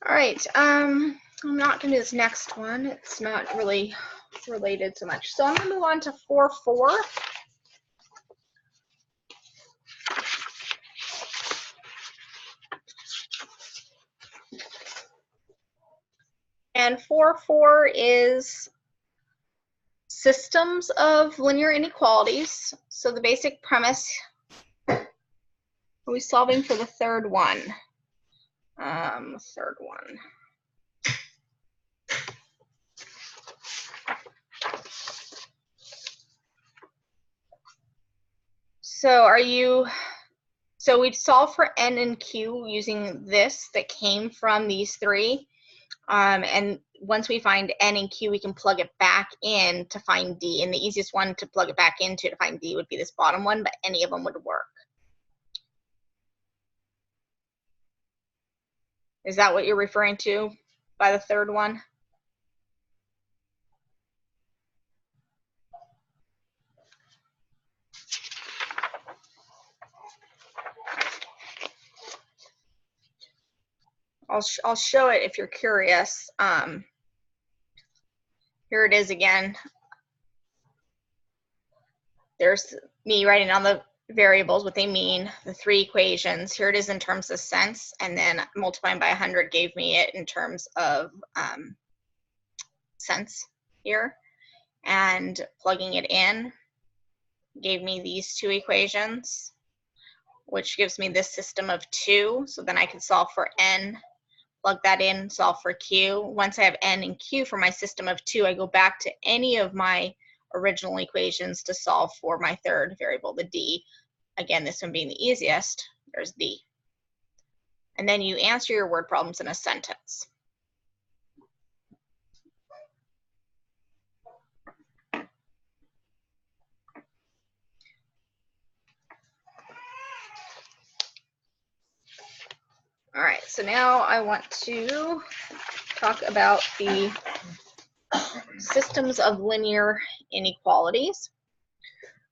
All right, I'm not going to do this next one. It's not really related so much. So I'm going to move on to 4-4. And 4-4 is systems of linear inequalities. So the basic premise, are we solving for the third one? Third one. So we'd solve for n and q using this that came from these three. And once we find n and q, we can plug it back in to find d. And the easiest one to plug it back into to find d would be this bottom one, but any of them would work. Is that what you're referring to by the third one? I'll show it if you're curious. Here it is again. There's me writing on the variables what they mean, the three equations. Here it is in terms of sense, and then multiplying by 100 gave me it in terms of sense here. And plugging it in gave me these two equations, which gives me this system of 2. So then I can solve for n, plug that in, solve for q. Once I have n and q for my system of 2, I go back to any of my original equations to solve for my third variable, the d. Again, this one being the easiest, there's d. And then you answer your word problems in a sentence. All right, so now I want to talk about the systems of linear inequalities.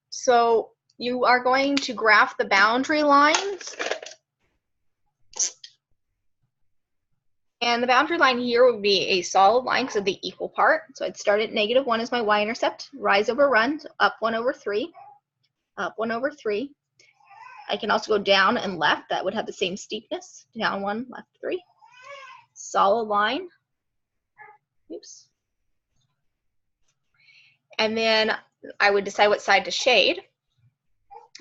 So you are going to graph the boundary lines. And the boundary line here would be a solid line because of the equal part. So I'd start at -1 as my y-intercept, rise over run, so up 1 over 3, up 1 over 3. I can also go down and left. That would have the same steepness. Down 1, left 3. Solid line. Oops. And then I would decide what side to shade.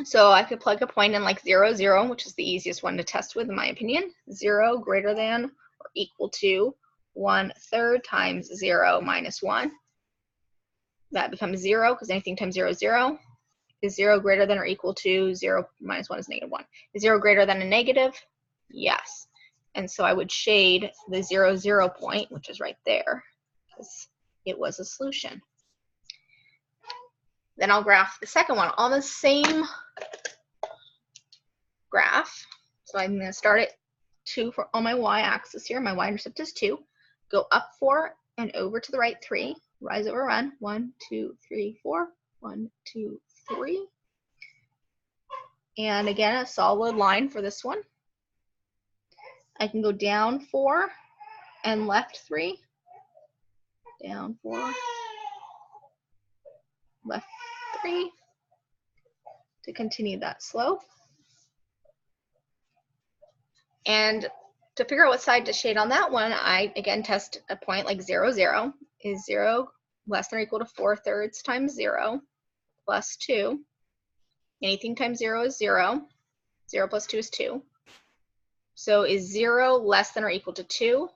So I could plug a point in like 0, 0, which is the easiest one to test with in my opinion. 0 greater than or equal to 1/3 times 0 minus 1. That becomes 0 because anything times 0 is 0. Is 0 greater than or equal to 0 minus 1 is -1. Is 0 greater than a negative? Yes. And so I would shade the 0, 0 point, which is right there, because it was a solution. Then I'll graph the second one on the same graph. So I'm going to start at 2 on my y-axis here. My y-intercept is 2. Go up 4 and over to the right 3. Rise over run. 1, 2, 3, 4. 1, 2, 3. And again, a solid line for this one. I can go down 4 and left 3. Down 4, left 3 to continue that slope. And to figure out what side to shade on that one, I again test a point like 0, 0. Is 0 less than or equal to 4/3 times 0 plus 2? Anything times 0 is 0. 0 plus 2 is 2. So is 0 less than or equal to 2?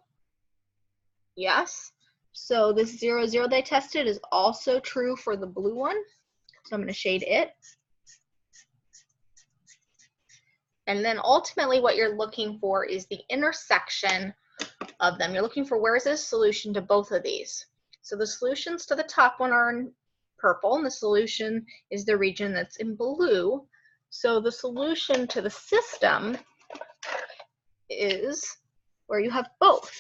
Yes. So this 0, 0 that I tested is also true for the blue one. So I'm going to shade it. And then ultimately what you're looking for is the intersection of them. You're looking for where is a solution to both of these. So the solutions to the top one are in purple, and the solution is the region that's in blue. So the solution to the system is where you have both.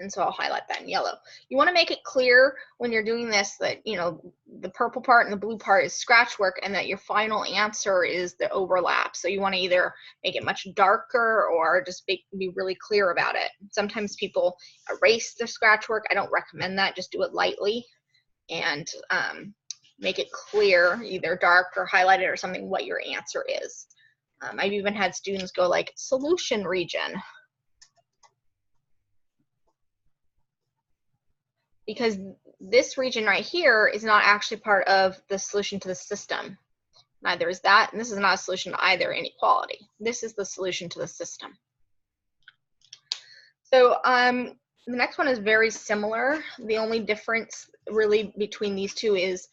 And so I'll highlight that in yellow. You want to make it clear when you're doing this that, you know, the purple part and the blue part is scratch work and that your final answer is the overlap. So you want to either make it much darker or just be really clear about it. Sometimes people erase their scratch work. I don't recommend that. Just do it lightly and make it clear, either dark or highlighted or something, what your answer is. I've even had students go like solution region, because this region right here is not actually part of the solution to the system. Neither is that, and this is not a solution to either inequality. This is the solution to the system. So the next one is very similar. The only difference really between these two is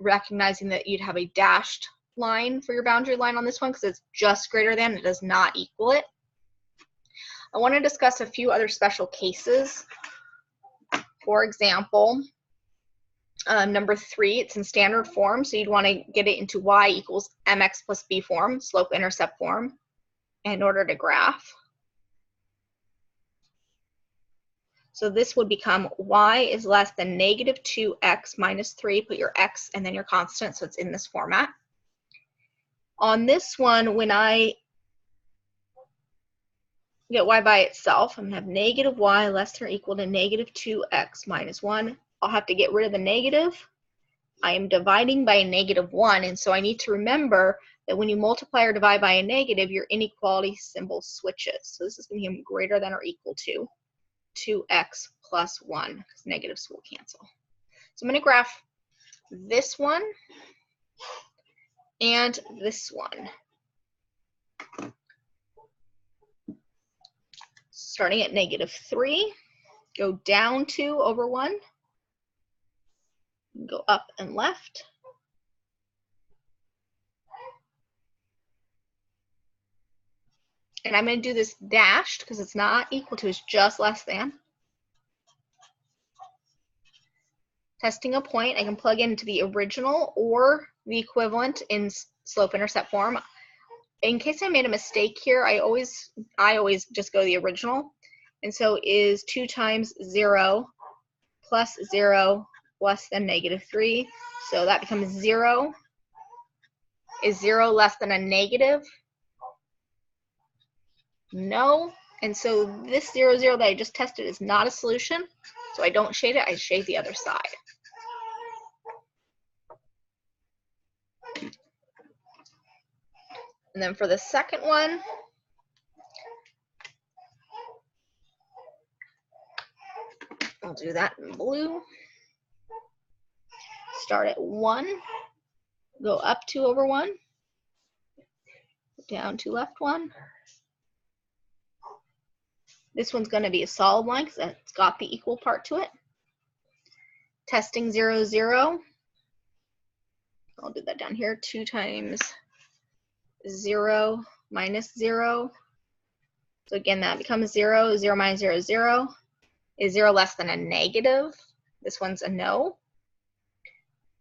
recognizing that you'd have a dashed line for your boundary line on this one because it's just greater than, it does not equal it. I want to discuss a few other special cases. For example, number 3, it's in standard form, so you'd want to get it into y equals mx plus b form, slope-intercept form, in order to graph. So this would become y is less than negative 2x minus 3, put your x and then your constant, so it's in this format. On this one, when I get y by itself, I'm going to have negative y less than or equal to negative 2x minus 1. I'll have to get rid of the negative. I am dividing by a negative 1, and so I need to remember that when you multiply or divide by a negative, your inequality symbol switches. So this is going to be greater than or equal to 2x plus 1, because negatives will cancel. So I'm going to graph this one and this one. Starting at negative 3, go down 2 over 1, go up and left. And I'm going to do this dashed because it's not equal to, it's just less than. Testing a point, I can plug into the original or the equivalent in slope-intercept form. In case I made a mistake here, I always just go the original. And so is 2 times 0 plus 0 less than negative 3. So that becomes 0. Is 0 less than a negative? No. And so this 0, 0 that I just tested is not a solution. So I don't shade it, I shade the other side. And then for the second one, I'll do that in blue. Start at 1, go up 2 over 1, down 2 left 1. This one's going to be a solid line because it's got the equal part to it. Testing 0, 0. I'll do that down here. 2 times 0 minus 0. So again, that becomes 0. 0 minus 0 is 0. Is 0 less than a negative? This one's a no.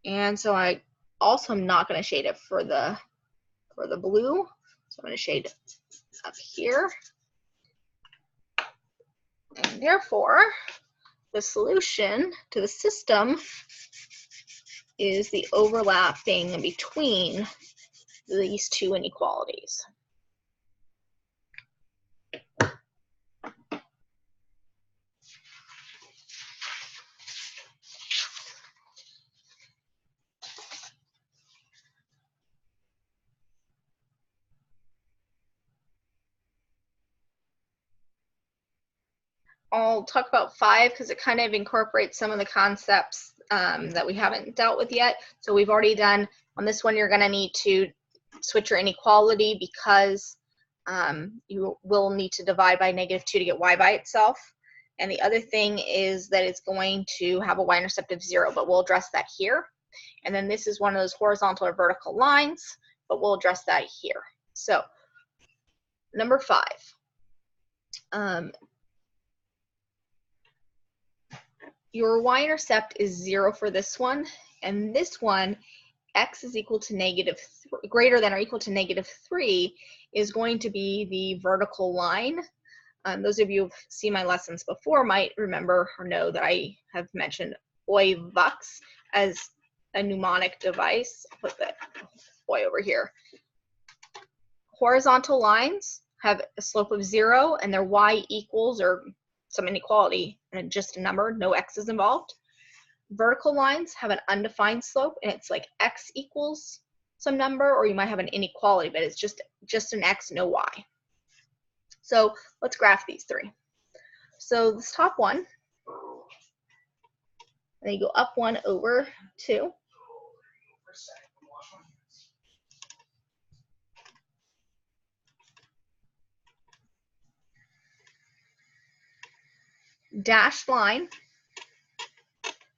And so I also am not going to shade it for the blue. So I'm going to shade it up here. And therefore, the solution to the system is the overlapping between these two inequalities. I'll talk about 5 because it kind of incorporates some of the concepts that we haven't dealt with yet. So we've already done, on this one, you're going to need to switch your inequality because you will need to divide by negative 2 to get y by itself. And the other thing is that it's going to have a y-intercept of 0, but we'll address that here. And then this is one of those horizontal or vertical lines, but we'll address that here. So number 5. Your y-intercept is 0 for this one, and this one, x is equal to greater than or equal to negative 3, is going to be the vertical line Those of you who've seen my lessons before might remember or know that I have mentioned OI-VUX as a mnemonic device. I'll put the OI over here. Horizontal lines have a slope of 0 and their y equals or some inequality and just a number, no x is involved. Vertical lines have an undefined slope and it's like x equals some number, or you might have an inequality, but it's just an x, no y. So let's graph these three. So this top one, and then you go up 1 over 2. Dashed line,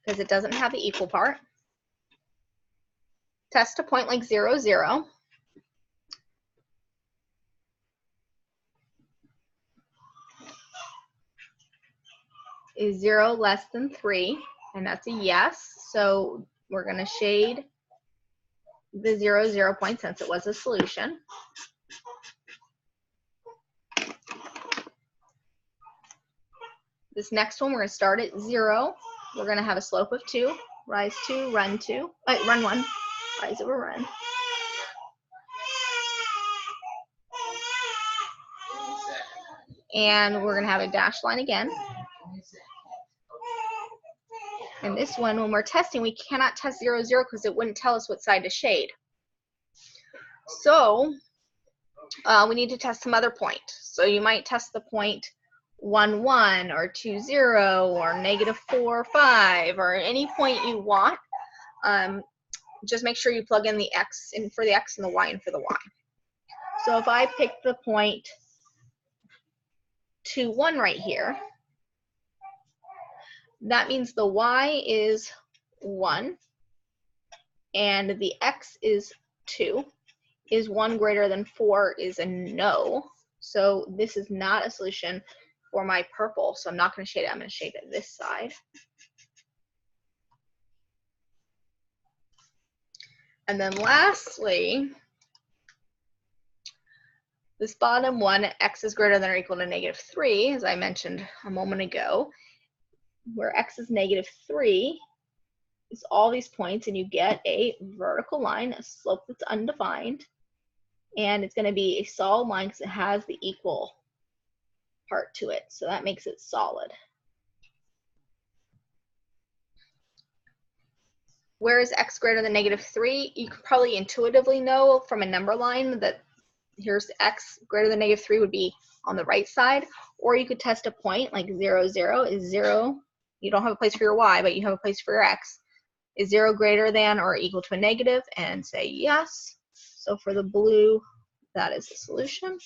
because it doesn't have the equal part. Test a point like 0, 0. Is 0 less than 3? And that's a yes. So we're going to shade the 0, 0 point since it was a solution. This next one, we're going to start at 0. We're going to have a slope of 2, rise 2, run 2, run 1, rise over run. And we're going to have a dashed line again. And this one, when we're testing, we cannot test 0, 0 because it wouldn't tell us what side to shade. So we need to test some other point. So you might test the point 1, 1 or 2, 0 or -4, 5 or any point you want. Just make sure you plug in the x in for the x and the y in for the y. So if I pick the point 2, 1 right here, that means the y is 1 and the x is 2. Is 1 greater than 4 is a no. So this is not a solution for my purple. So I'm not going to shade it. I'm going to shade it this side. And then lastly, this bottom one, x is greater than or equal to -3, as I mentioned a moment ago, where x is -3 is all these points, and you get a vertical line, a slope that's undefined, and it's going to be a solid line because it has the equal part to it, so that makes it solid. Where is x greater than -3? You could probably intuitively know from a number line that here's x greater than -3 would be on the right side, or you could test a point like 0, 0 is 0. You don't have a place for your y, but you have a place for your x. Is 0 greater than or equal to a negative? And say yes. So for the blue, that is the solution.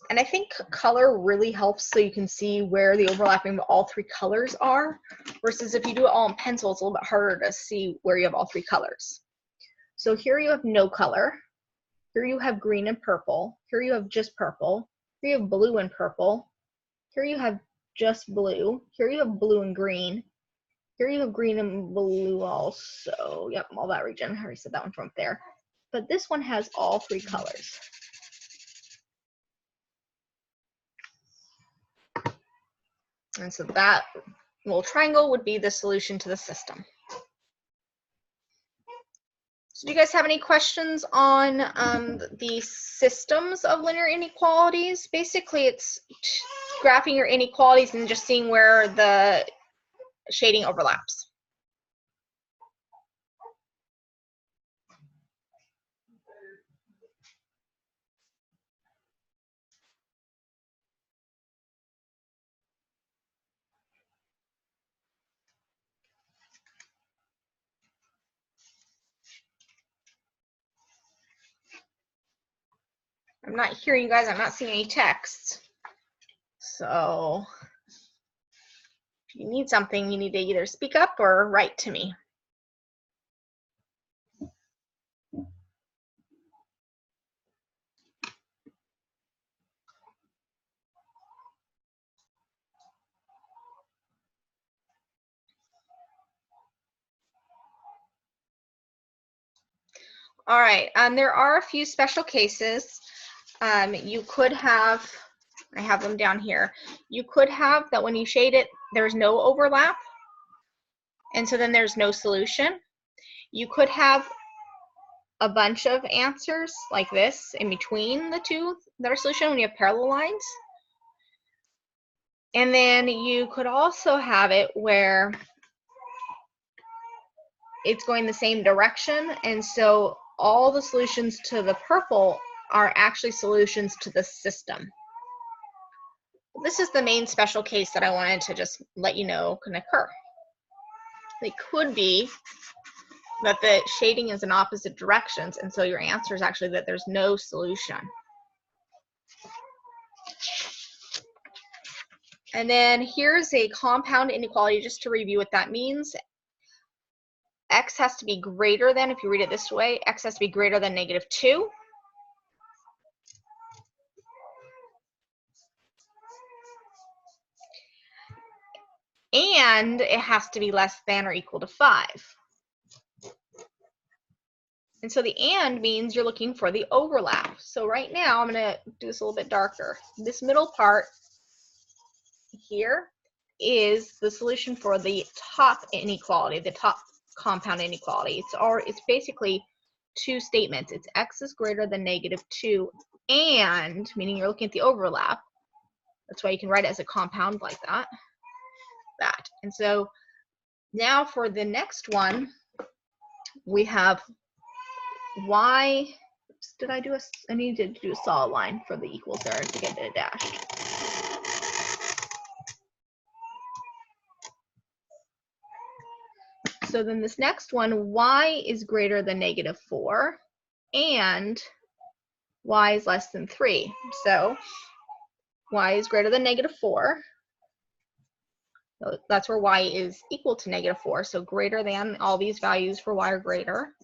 And I think color really helps so you can see where the overlapping of all three colors are, versus if you do it all in pencil, it's a little bit harder to see where you have all three colors. So here you have no color. Here you have green and purple. Here you have just purple. Here you have blue and purple. Here you have just blue. Here you have blue and green. Here you have green and blue also. Yep, all that region. I already said that one from up there. But this one has all three colors. And so that little triangle would be the solution to the system. So do you guys have any questions on the systems of linear inequalities? Basically, it's graphing your inequalities and just seeing where the shading overlaps. I'm not hearing you guys. I'm not seeing any text. So if you need something, you need to either speak up or write to me. All right, there are a few special cases. You could have I have them down here. You could have that when you shade it, there's no overlap, and so then there's no solution. You could have a bunch of answers like this in between the two that are solution when you have parallel lines. And then you could also have it where it's going the same direction, and so all the solutions to the purple are actually solutions to the system. This is the main special case that I wanted to just let you know can occur. It could be that the shading is in opposite directions, and so your answer is actually that there's no solution. And then here's a compound inequality, just to review what that means. X has to be greater than, if you read it this way, X has to be greater than -2. And it has to be less than or equal to 5. And so the and means you're looking for the overlap. So right now, I'm going to do this a little bit darker. This middle part here is the solution for the top inequality, the top compound inequality. It's basically two statements. It's X is greater than -2 and, meaning you're looking at the overlap. That's why you can write it as a compound like that. And so now for the next one, we have y. Did I do a? I needed to do a solid line for the equals there to get it dashed. So then this next one, y is greater than -4 and y is less than 3. So y is greater than -4. So that's where y is equal to -4. So greater than, all these values for y are greater.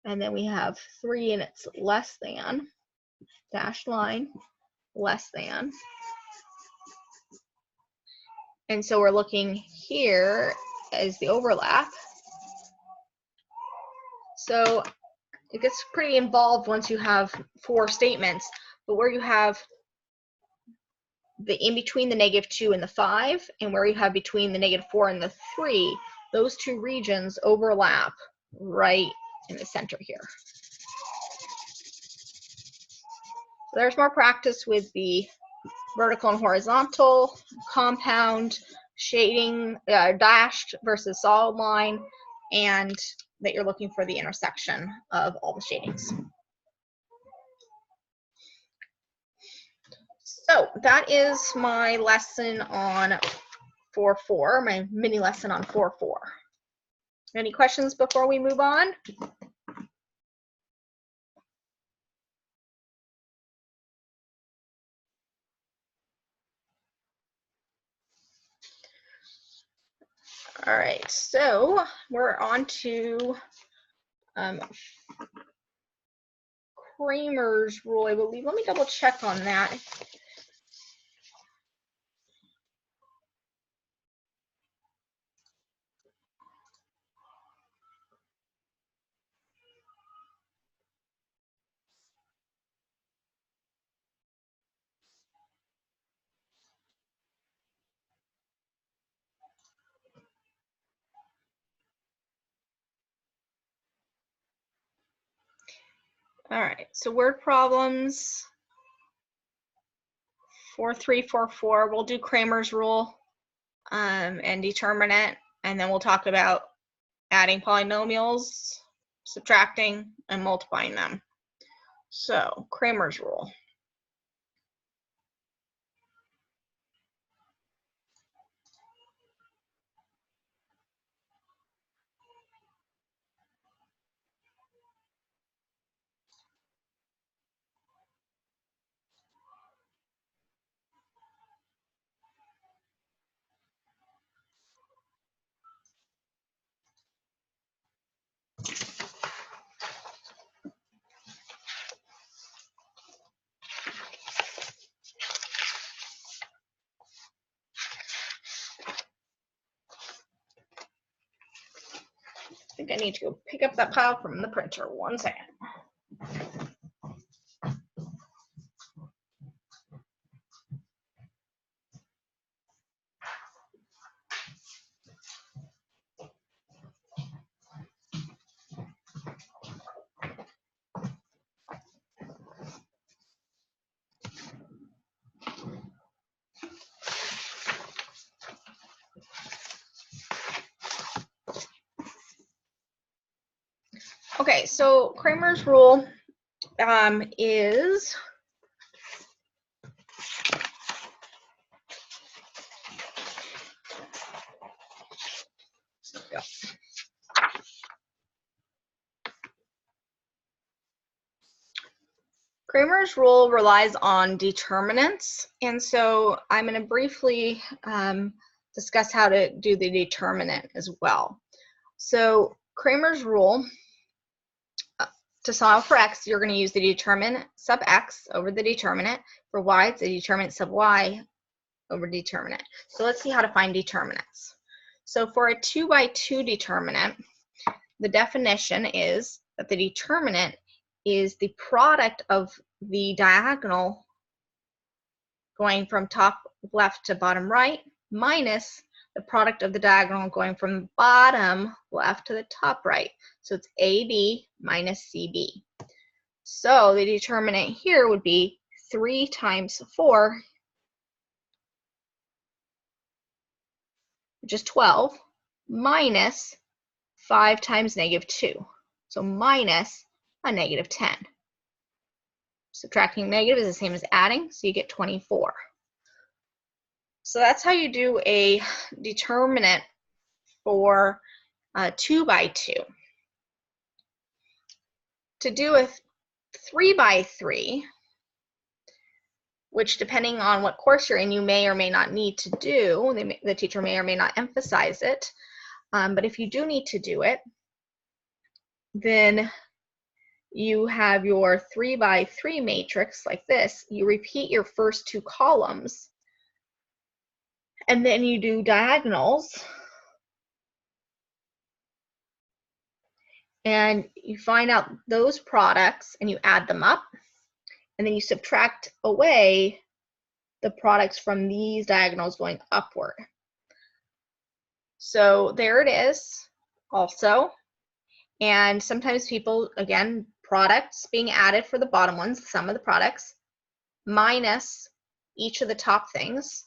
And then we have 3 and it's less than, dashed line, less than. And so we're looking here as the overlap. So it gets pretty involved once you have 4 statements, but where you have the in between the -2 and the 5, and where you have between the -4 and the 3, those two regions overlap right in the center here. So there's more practice with the vertical and horizontal, compound, shading, dashed versus solid line, and that you're looking for the intersection of all the shadings. So that is my lesson on 4.4, my mini lesson on 4.4. Any questions before we move on? All right, so we're on to Cramer's rule, I believe. Let me double check on that. All right, so word problems 4.3, 4.4. We'll do Cramer's rule and determinant, and then we'll talk about adding polynomials, subtracting, and multiplying them. So Cramer's rule. I think I need to go pick up that pile from the printer. 1 second. Okay, so Cramer's rule is Cramer's rule relies on determinants, and so I'm going to briefly discuss how to do the determinant as well. So Cramer's rule, to solve for x, you're going to use the determinant sub x over the determinant. For y, it's the determinant sub y over determinant. So let's see how to find determinants. So for a 2 by 2 determinant, the definition is that the determinant is the product of the diagonal going from top left to bottom right minus the product of the diagonal going from bottom left to the top right. So it's AB minus CB. So the determinant here would be 3 times 4, which is 12, minus 5 times negative 2. So minus a negative 10. Subtracting negative is the same as adding, so you get 24. So that's how you do a determinant for 2 by 2. To do a 3 by 3, which depending on what course you're in, you may or may not need to do, the teacher may or may not emphasize it, but if you do need to do it, then you have your 3 by 3 matrix like this. You repeat your first 2 columns, and then you do diagonals, and you find out those products and you add them up, and then you subtract away the products from these diagonals going upward. So there it is also. And sometimes people, again, products being added for the bottom ones, the sum of the products, minus each of the top things,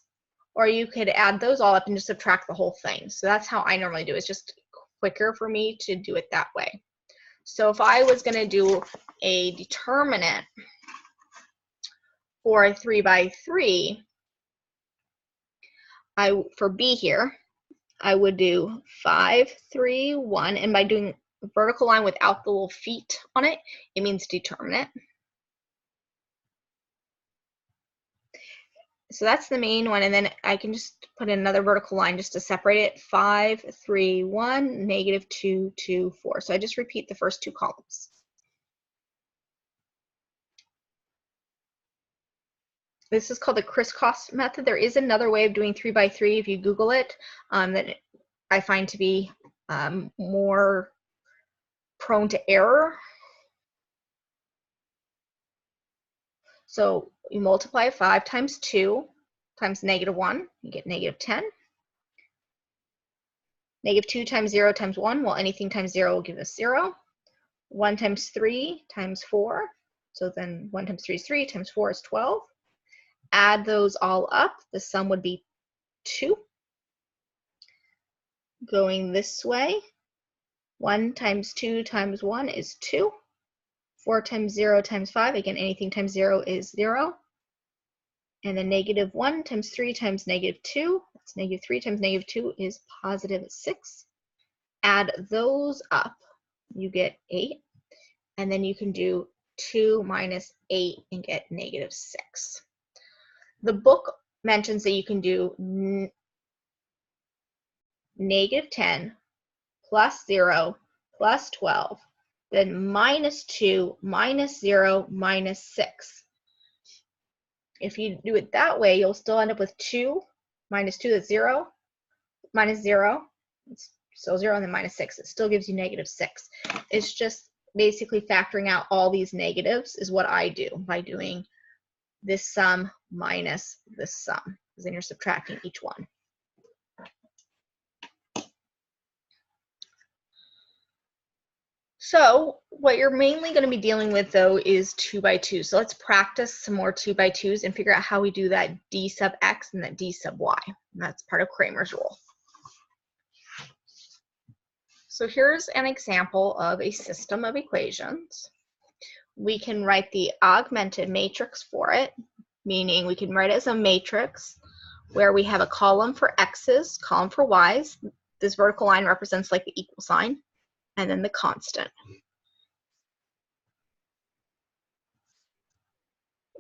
or you could add those all up and just subtract the whole thing. So that's how I normally do it. It's just quicker for me to do it that way. So if I was going to do a determinant for a 3 by 3, for B here, I would do 5, 3, 1, and by doing a vertical line without the little feet on it, it means determinant. So that's the main one, and then I can just put in another vertical line just to separate it. 5, 3, 1, negative 2, 2, 4. So I just repeat the first 2 columns. This is called the crisscross method. There is another way of doing 3 by 3 if you Google it, that I find to be more prone to error. So you multiply 5 times 2 times negative 1, you get negative 10. Negative 2 times 0 times 1, well, anything times 0 will give us 0. 1 times 3 times 4, so then 1 times 3 is 3, times 4 is 12. Add those all up, the sum would be 2. Going this way, 1 times 2 times 1 is 2. 4 times 0 times 5, again, anything times 0 is 0. And then negative 1 times 3 times negative 2, that's negative 3 times negative 2 is positive 6. Add those up, you get 8. And then you can do 2 minus 8 and get negative 6. The book mentions that you can do negative 10 plus 0 plus 12, then minus 2 minus 0 minus 6. If you do it that way, you'll still end up with 2 minus 2, that's 0, minus 0, it's still 0, and then minus 6. It still gives you negative 6. It's just basically factoring out all these negatives is what I do by doing this sum minus this sum, because then you're subtracting each one. So what you're mainly going to be dealing with, though, is 2 by 2. So let's practice some more 2 by 2s and figure out how we do that d sub x and that d sub y. And that's part of Cramer's rule. So here's an example of a system of equations. We can write the augmented matrix for it, meaning we can write it as a matrix where we have a column for x's, column for y's. This vertical line represents like the equal sign, and then the constant.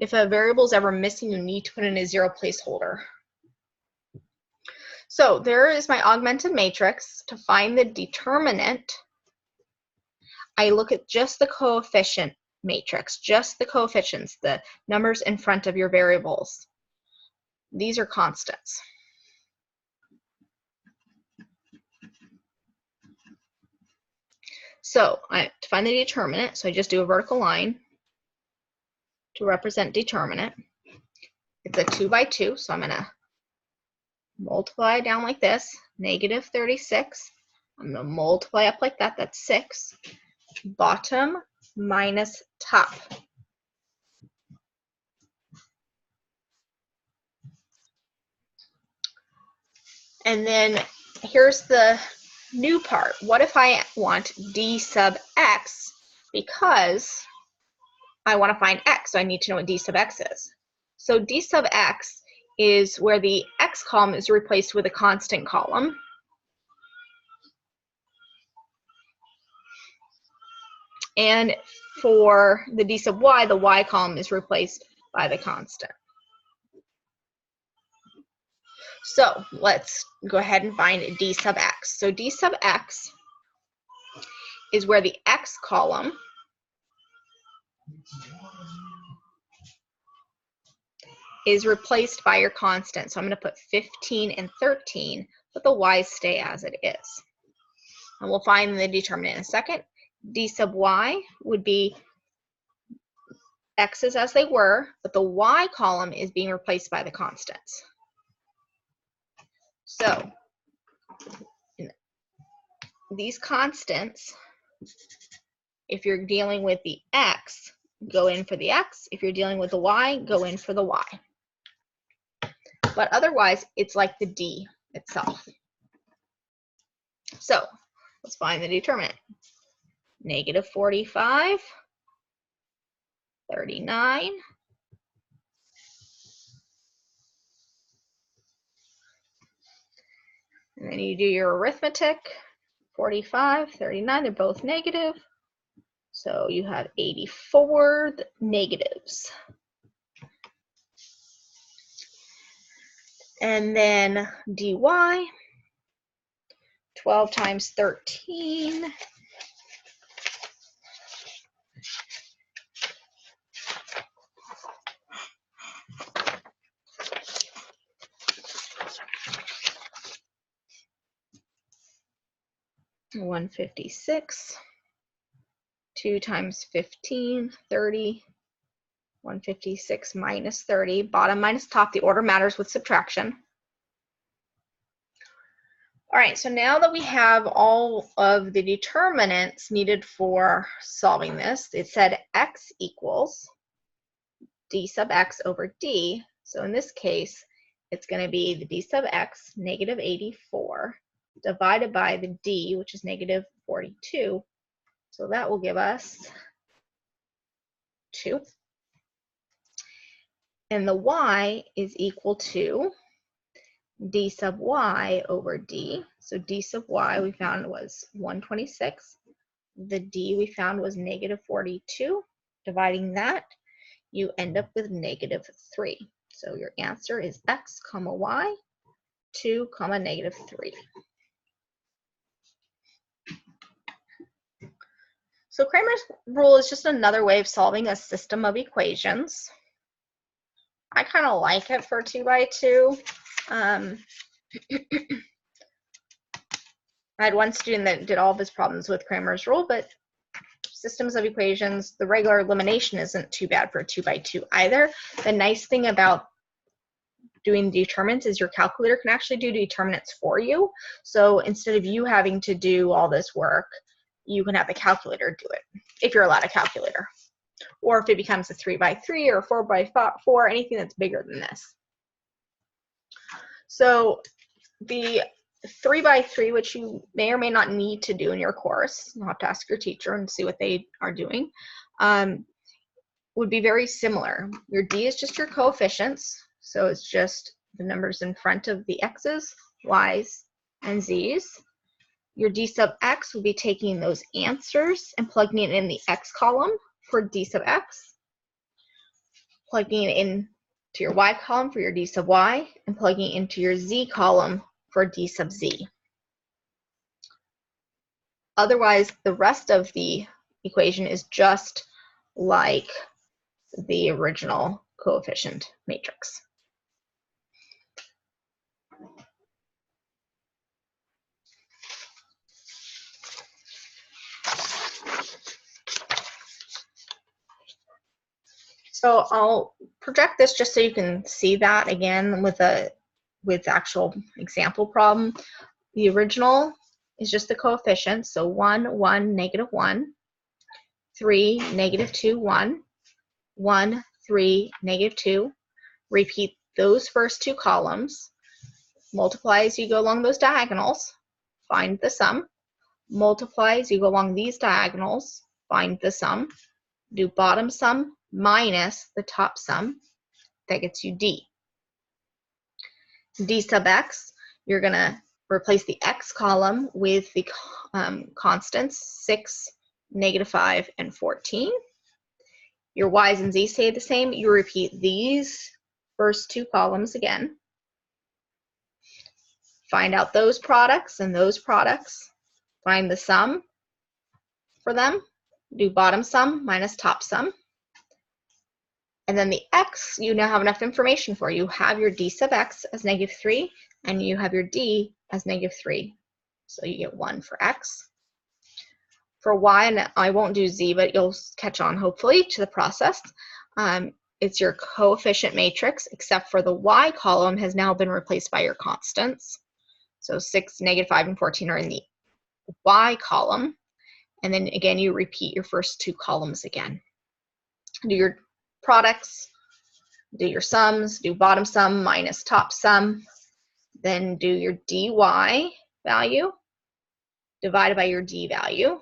If a variable is ever missing, you need to put in a 0 placeholder. So there is my augmented matrix. To find the determinant, I look at just the coefficient matrix, just the coefficients, the numbers in front of your variables. These are constants. So to find the determinant, so I just do a vertical line to represent determinant. It's a 2 by 2, so I'm going to multiply down like this, negative 36. I'm going to multiply up like that, that's 6. Bottom minus top. And then here's the new part. What if I want d sub x? Because I want to find x, so I need to know what d sub x is. So d sub x is where the x column is replaced with a constant column. And for the d sub y, the y column is replaced by the constant. So let's go ahead and find d sub x. So d sub x is where the x column is replaced by your constant. So I'm going to put 15 and 13, but the y's stay as it is. And we'll find the determinant in a second. D sub y would be x's as they were, but the y column is being replaced by the constants. So these constants, if you're dealing with the x, go in for the x. If you're dealing with the y, go in for the y. But otherwise, it's like the d itself. So let's find the determinant. Negative 45, 39, and then you do your arithmetic. 45, 39, they're both negative. So you have 84 negatives. And then dy, 12 times 13. $156. 2 times 15, 30. 156 minus 30. Bottom minus top. The order matters with subtraction. All right, so now that we have all of the determinants needed for solving this, it said x equals d sub x over d. So in this case, it's going to be the d sub x, negative 84, divided by the d, which is negative 42. So that will give us 2. And the y is equal to d sub y over d. So d sub y we found was 126. The d we found was negative 42. Dividing that, you end up with negative 3. So your answer is x comma y, 2 comma negative 3. So Cramer's rule is just another way of solving a system of equations. I kind of like it for 2 by 2. I had one student that did all of his problems with Cramer's rule, but systems of equations, the regular elimination isn't too bad for 2 by 2 either. The nice thing about doing determinants is your calculator can actually do determinants for you. So instead of you having to do all this work, you can have the calculator do it, if you're allowed a calculator. Or if it becomes a 3 by 3 or 4 by 4, anything that's bigger than this. So the 3x3, which you may or may not need to do in your course, you'll have to ask your teacher and see what they are doing, would be very similar. Your D is just your coefficients, so it's just the numbers in front of the X's, Y's, and Z's. Your D sub X will be taking those answers and plugging it in the X column for D sub X, plugging it in to your Y column for your D sub Y, and plugging it into your Z column for D sub Z. Otherwise, the rest of the equation is just like the original coefficient matrix. So I'll project this just so you can see that again with actual example problem. The original is just the coefficients, so 1, 1, -1, 3, -2, 1, 1, 3, -2. Repeat those first two columns. Multiply as you go along those diagonals, find the sum. Multiply as you go along these diagonals, find the sum. Do bottom sum minus the top sum. That gets you D. D sub X, you're going to replace the X column with the constants 6, -5, and 14. Your Y's and Z's stay the same. You repeat these first two columns again. Find out those products and those products. Find the sum for them. Do bottom sum minus top sum. And then the X, you now have enough information for. You have your D sub X as -3, and you have your D as -3. So you get 1 for X. For Y, and I won't do Z, but you'll catch on hopefully to the process. It's your coefficient matrix, except for the Y column has now been replaced by your constants. So 6, -5, and 14 are in the Y column. And then again, you repeat your first two columns again. Do your products, do your sums, do bottom sum minus top sum, then do your dy value divided by your d value.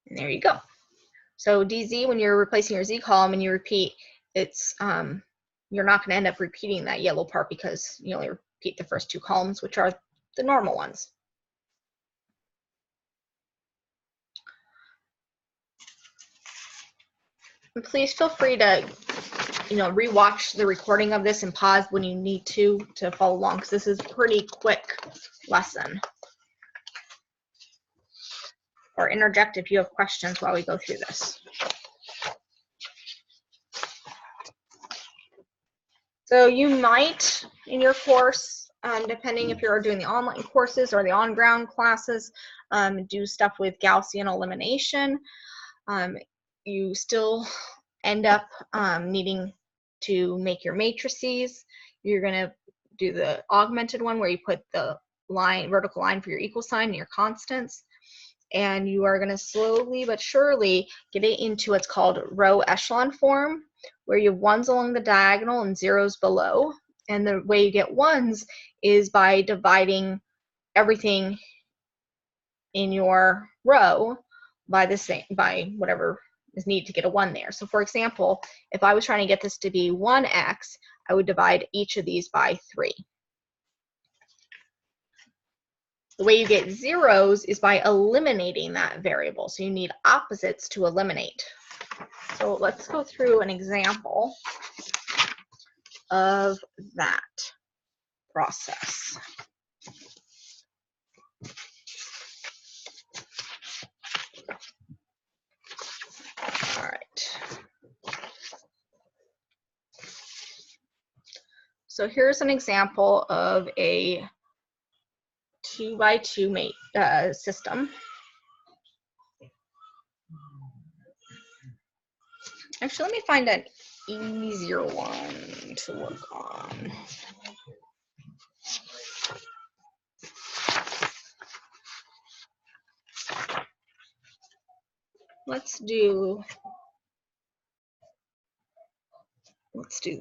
And there you go. So dz, when you're replacing your z column and you repeat, it's you're not going to end up repeating that yellow part because you only repeat the first two columns, which are the normal ones. And please feel free to rewatch the recording of this and pause when you need to follow along, because this is a pretty quick lesson. Or interject if you have questions while we go through this. So you might, in your course, depending if you're doing the online courses or the on-ground classes, do stuff with Gaussian elimination. You still end up needing to make your matrices. You're going to do the augmented one where you put the vertical line for your equal sign and your constants. And you are going to slowly but surely get it into what's called row echelon form, where you have ones along the diagonal and zeros below. And the way you get ones is by dividing everything in your row by whatever is needed to get a 1 there. So for example, if I was trying to get this to be 1x, I would divide each of these by 3. The way you get zeros is by eliminating that variable. So you need opposites to eliminate. So let's go through an example of that process. All right. So here's an example of a 2x2 system. Actually, let me find an easier one to work on. Let's do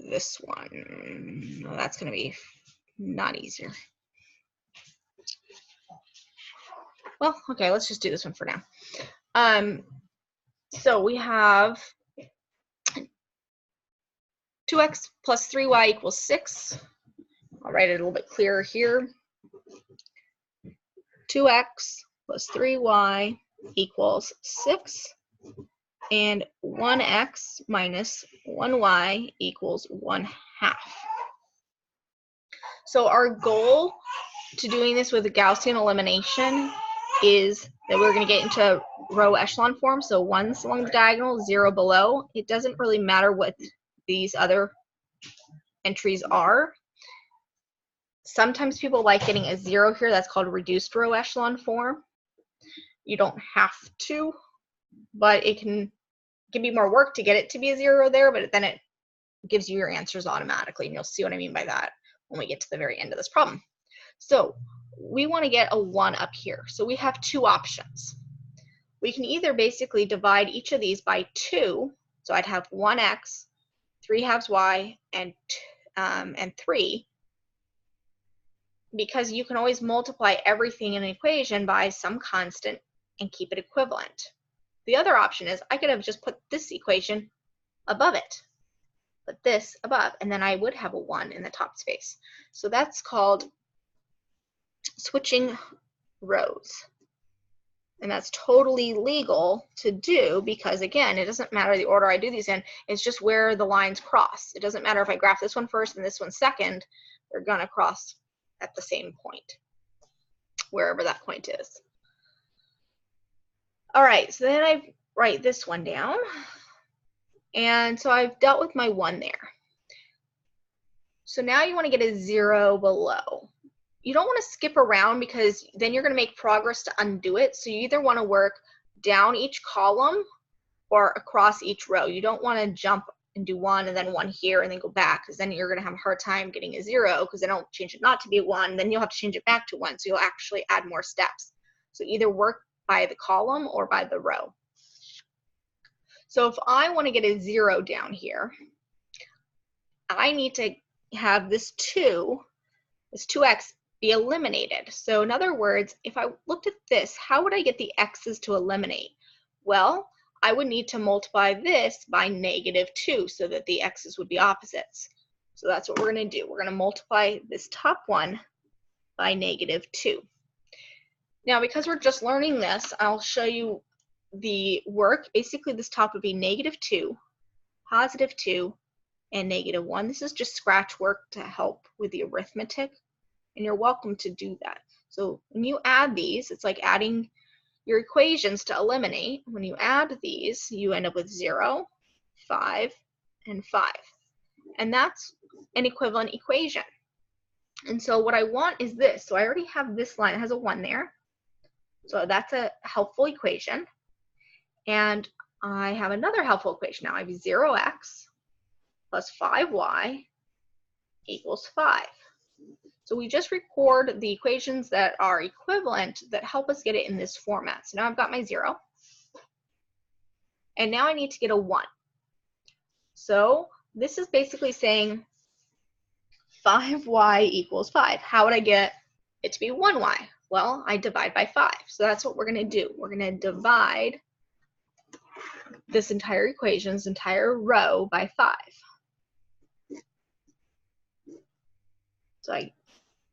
this one. No, that's going to be not easier. well, okay, let's just do this one for now. So we have 2x plus 3y equals 6. I'll write it a little bit clearer here. 2x plus 3y equals 6. And 1x minus 1y equals 1/2. So our goal to doing this with a Gaussian elimination is that we're going to get into row echelon form. So 1's along the diagonal, 0 below. It doesn't really matter what these other entries are. Sometimes people like getting a 0 here. That's called reduced row echelon form. You don't have to, but it can be more work to get it to be a 0 there, but then it gives you your answers automatically, and you'll see what I mean by that when we get to the very end of this problem. So we want to get a 1 up here. So we have two options. We can either basically divide each of these by 2. So I'd have 1x, 3/2 y, and 3. Because you can always multiply everything in an equation by some constant and keep it equivalent. The other option is I could have just put this equation above it. Put this above, and then I would have a 1 in the top space. So that's called switching rows. And that's totally legal to do because, again, it doesn't matter the order I do these in, it's just where the lines cross. It doesn't matter if I graph this one first and this one second, they're going to cross at the same point, wherever that point is. All right, so then I write this one down. And so I've dealt with my 1 there. So now you want to get a 0 below. You don't want to skip around because then you're going to make progress to undo it. So you either want to work down each column or across each row. You don't want to jump and do 1 and then 1 here and then go back, because then you're going to have a hard time getting a 0 because they don't change it not to be a 1. Then you'll have to change it back to 1. So you'll actually add more steps. So either work by the column or by the row. So if I want to get a 0 down here, I need to have this 2x, be eliminated. So in other words, if I looked at this, how would I get the x's to eliminate? Well, I would need to multiply this by -2 so that the x's would be opposites. So that's what we're going to do. We're going to multiply this top one by -2. Now, because we're just learning this, I'll show you the work. Basically, this top would be -2, +2, and -1. This is just scratch work to help with the arithmetic, and you're welcome to do that. So when you add these, it's like adding your equations to eliminate. When you add these, you end up with 0, 5, and 5. And that's an equivalent equation. And so what I want is this. So I already have this line. It has a 1 there. So that's a helpful equation. And I have another helpful equation now. I have 0x plus 5y equals 5. So we just record the equations that are equivalent that help us get it in this format. So now I've got my 0. And now I need to get a 1. So this is basically saying 5y equals 5. How would I get it to be 1y? Well, I divide by 5. So that's what we're going to do. We're going to divide this entire equation, this entire row, by 5. So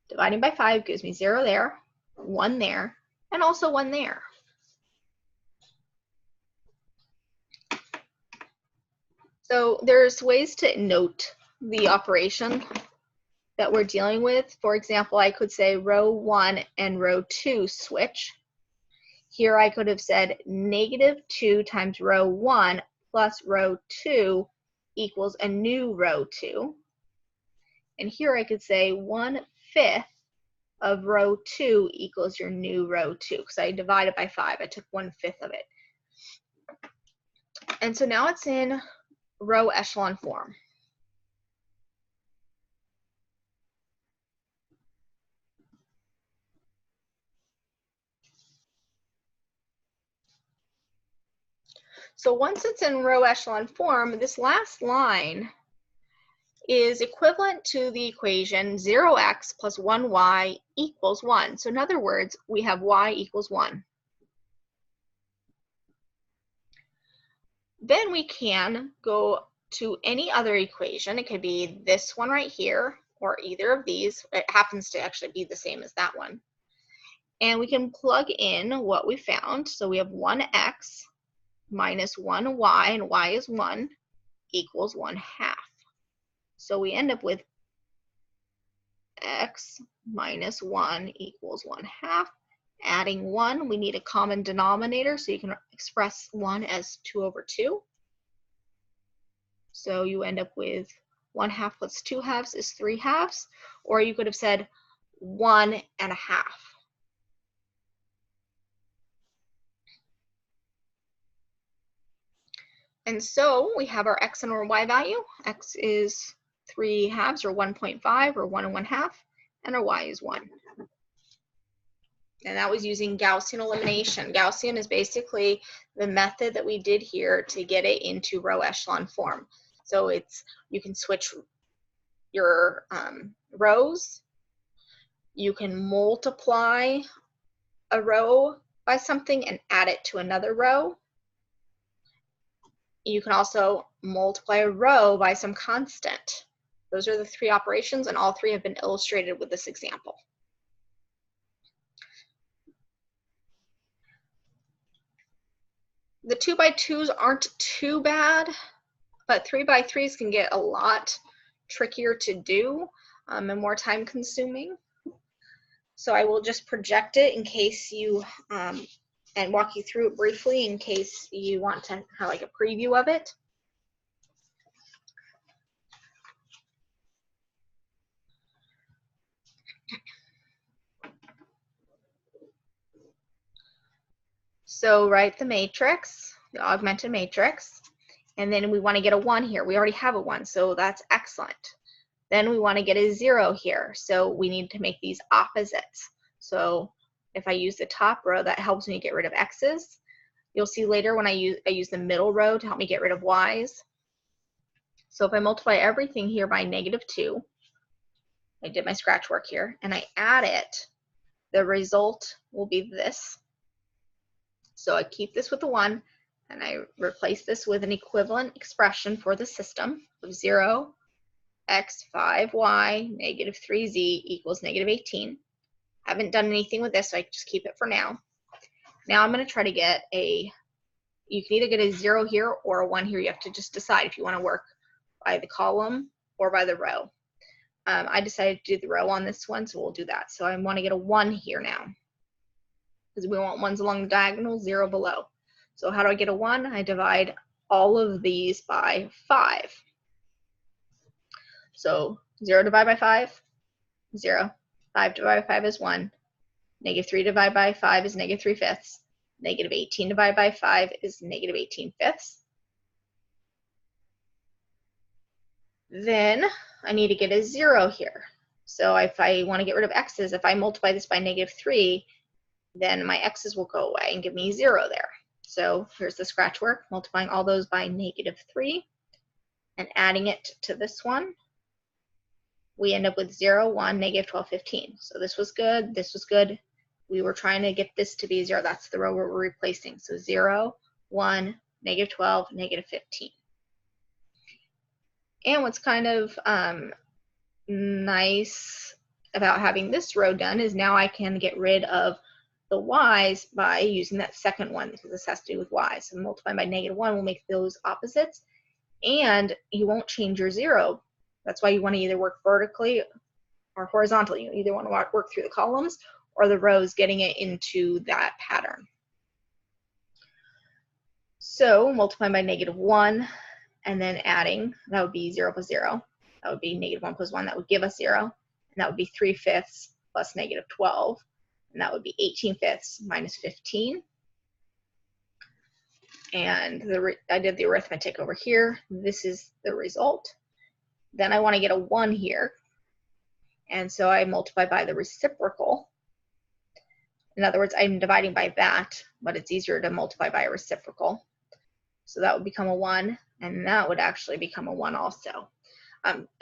dividing by 5 gives me 0 there, 1 there, and also 1 there. So there's ways to note the operation that we're dealing with. For example, I could say row 1 and row 2 switch. Here I could have said -2 times row 1 plus row 2 equals a new row 2. And here I could say 1/5 of row 2 equals your new row 2, because I divided by 5. I took 1/5 of it. And so now it's in row echelon form. So once it's in row echelon form, this last line is equivalent to the equation 0x plus 1y equals 1. So in other words, we have y equals 1. Then we can go to any other equation. It could be this one right here, or either of these. It happens to actually be the same as that one. And we can plug in what we found. So we have 1x minus 1y, and y is 1, equals 1/2. So we end up with x minus 1 equals 1/2. Adding 1, we need a common denominator, so you can express 1 as 2/2. So you end up with 1/2 plus 2/2 is 3/2, or you could have said 1.5. And so we have our x and our y value. X is 3/2 or 1.5 or 1 1/2, and our y is 1. And that was using Gaussian elimination. Gaussian is basically the method that we did here to get it into row echelon form. So you can switch your rows. You can multiply a row by something and add it to another row. You can also multiply a row by some constant. Those are the 3 operations, and all 3 have been illustrated with this example. The 2x2s aren't too bad, but 3x3s can get a lot trickier to do and more time consuming. So I will just project it in case you, and walk you through it briefly in case you want to have like a preview of it. So write the matrix, the augmented matrix, and then we want to get a 1 here. We already have a 1, so that's excellent. Then we want to get a 0 here, so we need to make these opposites. So if I use the top row, that helps me get rid of x's. You'll see later when I use the middle row to help me get rid of y's. So if I multiply everything here by -2, I did my scratch work here, and I add it, the result will be this. So I keep this with the 1, and I replace this with an equivalent expression for the system of 0, x, 5y, -3z equals -18. I haven't done anything with this, so I just keep it for now. Now I'm going to try to get you can either get a 0 here or a 1 here. You have to just decide if you want to work by the column or by the row. I decided to do the row on this one, so we'll do that. So I want to get a 1 here now, because we want 1s along the diagonal, 0 below. So how do I get a 1? I divide all of these by 5. So 0 divided by 5, 0. 5 divided by 5 is 1. -3 divided by 5 is -3/5. -18 divided by 5 is -18/5. Then I need to get a 0 here. So if I want to get rid of x's, if I multiply this by -3, then my x's will go away and give me 0 there. So here's the scratch work, multiplying all those by -3 and adding it to this one. We end up with 0, 1, -12, 15. So this was good, this was good. We were trying to get this to be 0. That's the row we're replacing. So 0, 1, -12, -15. And what's kind of nice about having this row done is now I can get rid of the y's by using that second one, because this has to do with y's. So multiplying by -1 will make those opposites, and you won't change your 0. That's why you want to either work vertically or horizontally. You either want to work through the columns or the rows, getting it into that pattern. So multiplying by -1 and then adding, that would be 0 plus 0. That would be -1 plus 1. That would give us 0. And that would be 3/5 plus -12. And that would be 18/5 minus 15. And I did the arithmetic over here. This is the result. Then I want to get a 1 here. And so I multiply by the reciprocal. In other words, I'm dividing by that, but it's easier to multiply by a reciprocal. So that would become a 1, and that would actually become a 1 also.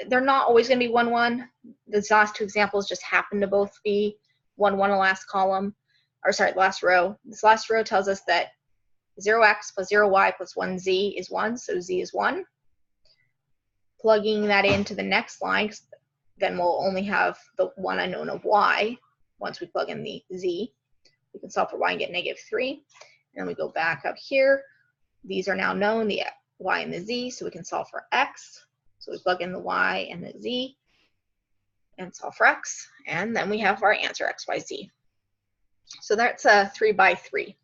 They're not always going to be 1, 1. These last two examples just happen to both be 1, 1 in the last column, or sorry, last row. This last row tells us that 0x plus 0y plus 1z is 1, so z is 1. Plugging that into the next line, then we'll only have the one unknown of y once we plug in the z. We can solve for y and get -3. And then we go back up here. These are now known, the y and the z, so we can solve for x. So we plug in the y and the z and solve for x, and then we have our answer, x, y, z. So that's a 3 by 3.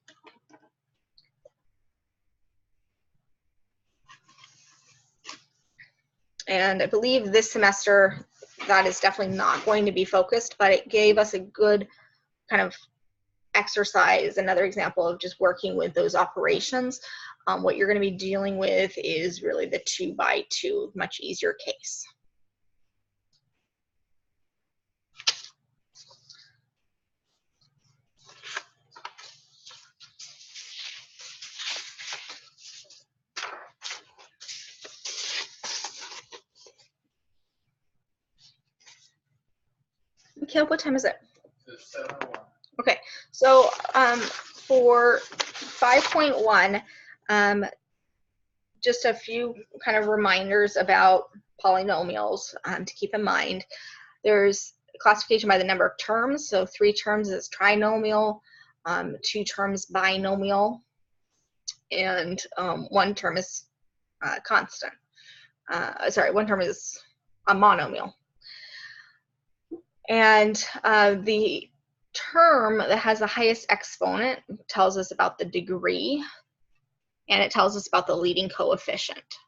And I believe this semester that is definitely not going to be focused, but it gave us a good kind of exercise, another example of just working with those operations. What you're going to be dealing with is really the 2 by 2, much easier case. Caleb, what time is it? It's 7:01. Okay, so for 5.1, just a few kind of reminders about polynomials to keep in mind. There's classification by the number of terms, so 3 terms is trinomial, 2 terms binomial, and 1 term is constant. Sorry, 1 term is a monomial. And the term that has the highest exponent tells us about the degree, and it tells us about the leading coefficient.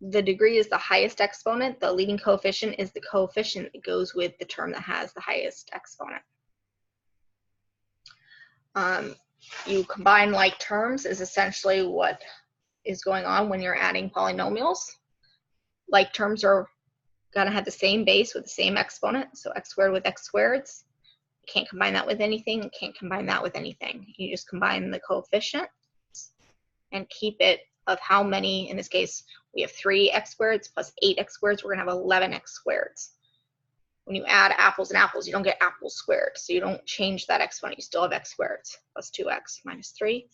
The degree is the highest exponent. The leading coefficient is the coefficient that goes with the term that has the highest exponent. You combine like terms is essentially what is going on when you're adding polynomials. Like terms are going to have the same base with the same exponent, so x squared with x squareds. You can't combine that with anything, you can't combine that with anything. You just combine the coefficient and keep it of how many, in this case, we have 3 x squareds plus 8 x squareds, we're going to have 11 x squareds. When you add apples and apples, you don't get apples squared, so you don't change that exponent, you still have x squareds plus 2x minus 3.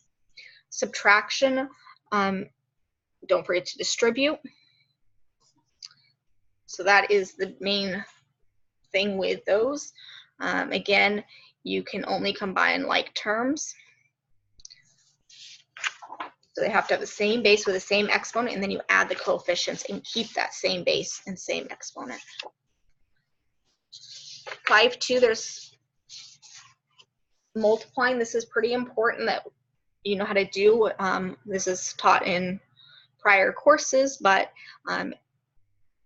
Subtraction, don't forget to distribute. So that is the main thing with those. Again, you can only combine like terms. So they have to have the same base with the same exponent, and then you add the coefficients and keep that same base and same exponent. 5.2, there's multiplying. This is pretty important that you know how to do. This is taught in prior courses, but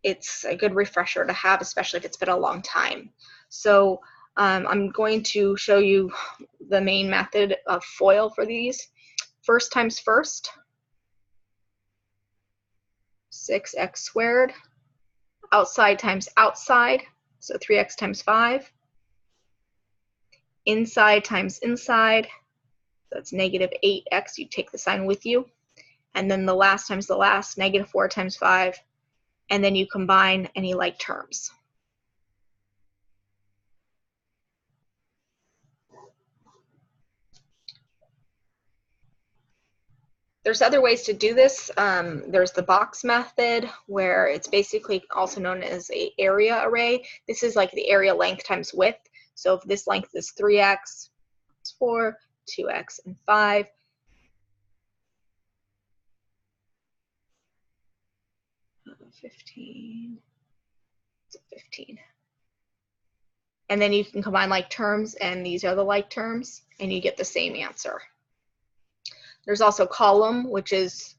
it's a good refresher to have, especially if it's been a long time. So I'm going to show you the main method of FOIL for these. First times first, 6x squared. Outside times outside, so 3x times 5. Inside times inside, that's -8x, you take the sign with you. And then the last times the last, -4 times 5. And then you combine any like terms. There's other ways to do this. There's the box method, where it's basically also known as an area array. This is like the area length times width. So if this length is 3x, it's 4, 2x, and 5. $15. And then you can combine like terms, and these are the like terms, and you get the same answer. There's also column, which is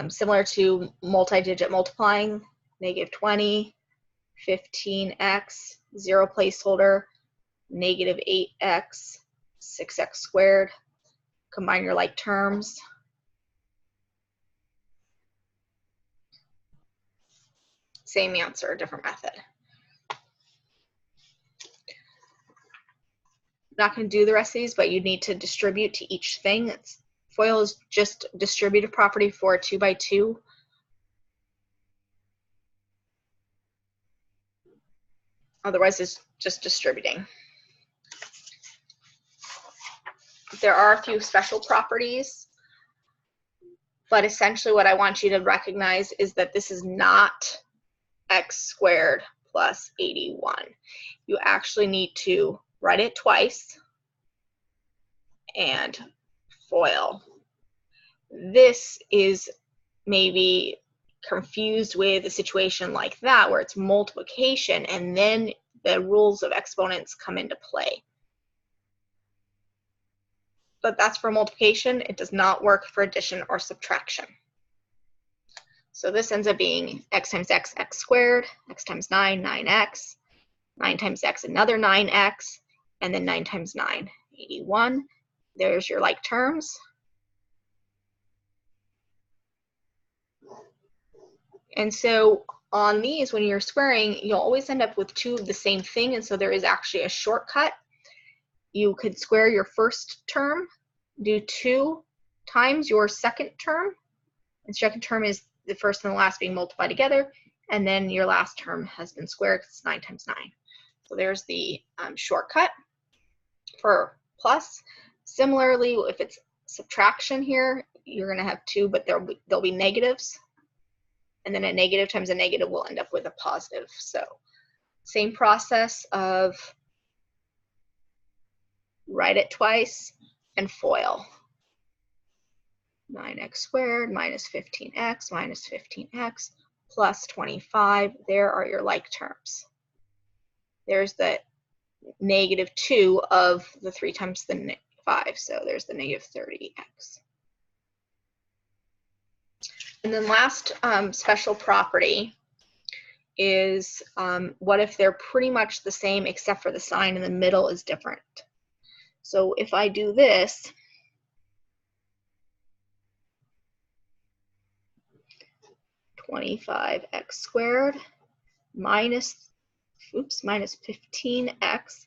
similar to multi-digit multiplying, -20, 15x, 0 placeholder, -8x, 6x squared. Combine your like terms. Same answer, different method. Not going to do the rest of these, but you need to distribute to each thing. It's FOIL is just distributive property for a 2 by 2. Otherwise, it's just distributing. There are a few special properties, but essentially what I want you to recognize is that this is not x squared plus 81. You actually need to write it twice and FOIL. This is maybe confused with a situation like that where it's multiplication and then the rules of exponents come into play. But that's for multiplication. It does not work for addition or subtraction. So this ends up being x times x, x squared, x times 9, 9x, 9 times x, another 9x, and then 9 times 9, 81. There's your like terms. And so on these, when you're squaring, you'll always end up with two of the same thing, and so there is actually a shortcut. You could square your first term, do 2 times your second term. The second term is the first and the last being multiplied together, and then your last term has been squared because it's 9 times 9. So there's the shortcut for plus. Similarly, if it's subtraction here, you're going to have 2, but there'll be negatives. And then a negative times a negative will end up with a positive. So same process of write it twice and FOIL. 9x squared minus 15x minus 15x plus 25. There are your like terms. There's the negative 2 of the 3 times the 5. So there's the negative 30x. And then last special property is what if they're pretty much the same except for the sign in the middle is different. So if I do this, (25x squared) minus 15x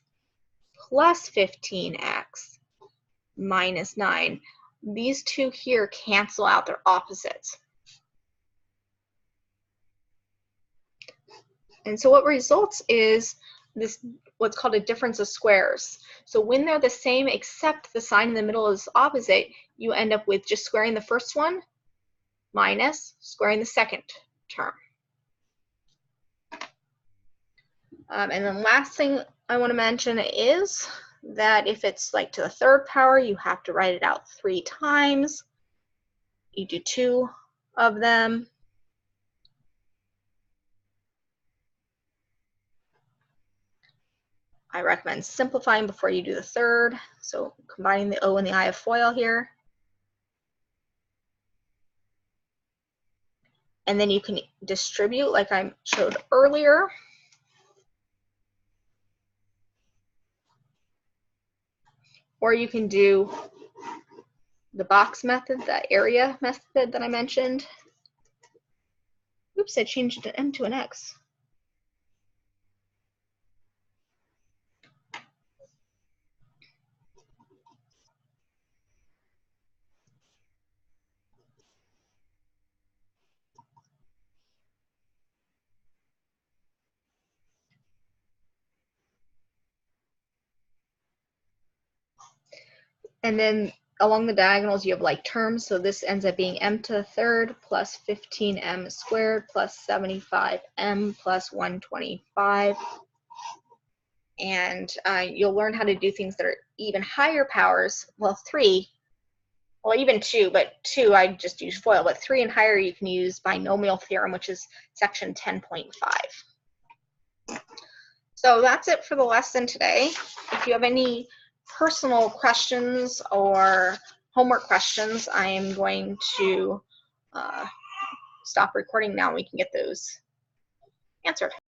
plus 15x minus 9. These two here cancel out their opposites. And so what results is this, what's called a difference of squares. So when they're the same except the sign in the middle is opposite, you end up with just squaring the first one minus squaring the second term. And then last thing I want to mention is that if it's like to the third power, you have to write it out 3 times. You do 2 of them. I recommend simplifying before you do the third. So combining the O and the I of FOIL here. And then you can distribute like I showed earlier. Or you can do the box method, the area method that I mentioned. Oops, I changed an M to an X. And then along the diagonals, you have like terms. So this ends up being m to the third plus 15m squared plus 75m plus 125. And you'll learn how to do things that are even higher powers. Well, 3, well, even 2, but 2, I just use FOIL. But 3 and higher, you can use binomial theorem, which is section 10.5. So that's it for the lesson today. If you have any personal questions or homework questions, I am going to stop recording now and we can get those answered.